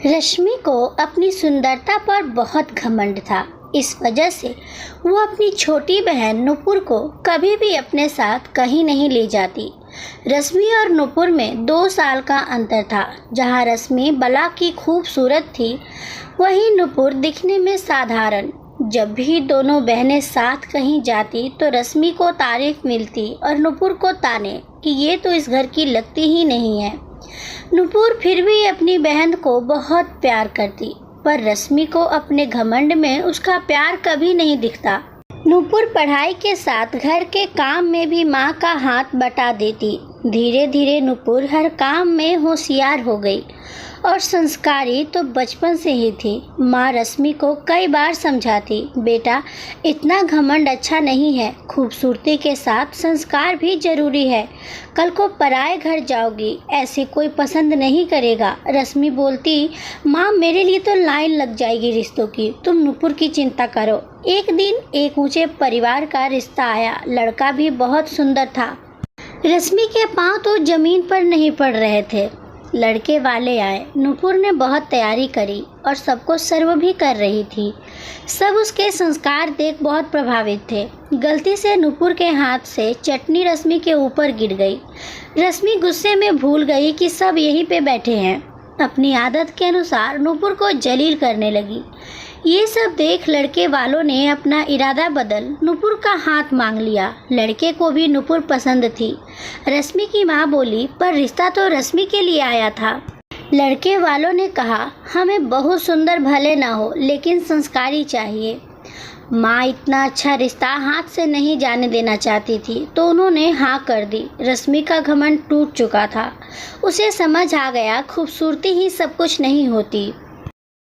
रश्मि को अपनी सुंदरता पर बहुत घमंड था। इस वजह से वो अपनी छोटी बहन नुपुर को कभी भी अपने साथ कहीं नहीं ले जाती। रश्मि और नुपुर में 2 साल का अंतर था। जहाँ रश्मि बला की खूबसूरत थी, वहीं नुपुर दिखने में साधारण। जब भी दोनों बहनें साथ कहीं जाती तो रश्मि को तारीफ मिलती और नुपुर को ताने कि ये तो इस घर की लगती ही नहीं है। नुपुर फिर भी अपनी बहन को बहुत प्यार करती, पर रश्मि को अपने घमंड में उसका प्यार कभी नहीं दिखता। नुपुर पढ़ाई के साथ घर के काम में भी माँ का हाथ बटा देती। धीरे धीरे नुपुर हर काम में होशियार हो गई और संस्कारी तो बचपन से ही थी। माँ रश्मि को कई बार समझाती, बेटा इतना घमंड अच्छा नहीं है, खूबसूरती के साथ संस्कार भी जरूरी है। कल को पराए घर जाओगी, ऐसे कोई पसंद नहीं करेगा। रश्मि बोलती, माँ मेरे लिए तो लाइन लग जाएगी रिश्तों की, तुम नुपुर की चिंता करो। एक दिन एक ऊंचे परिवार का रिश्ता आया। लड़का भी बहुत सुंदर था। रश्मि के पाँव तो जमीन पर नहीं पड़ रहे थे। लड़के वाले आए। नुपुर ने बहुत तैयारी करी और सबको सर्व भी कर रही थी। सब उसके संस्कार देख बहुत प्रभावित थे। गलती से नुपुर के हाथ से चटनी रश्मि के ऊपर गिर गई। रश्मि गुस्से में भूल गई कि सब यहीं पे बैठे हैं। अपनी आदत के अनुसार नुपुर को जलील करने लगी। ये सब देख लड़के वालों ने अपना इरादा बदल नुपुर का हाथ मांग लिया। लड़के को भी नुपुर पसंद थी। रश्मि की माँ बोली, पर रिश्ता तो रश्मि के लिए आया था। लड़के वालों ने कहा, हमें बहुत सुंदर भले ना हो, लेकिन संस्कारी चाहिए। माँ इतना अच्छा रिश्ता हाथ से नहीं जाने देना चाहती थी, तो उन्होंने हाँ कर दी। रश्मि का घमंड टूट चुका था। उसे समझ आ गया, खूबसूरती ही सब कुछ नहीं होती।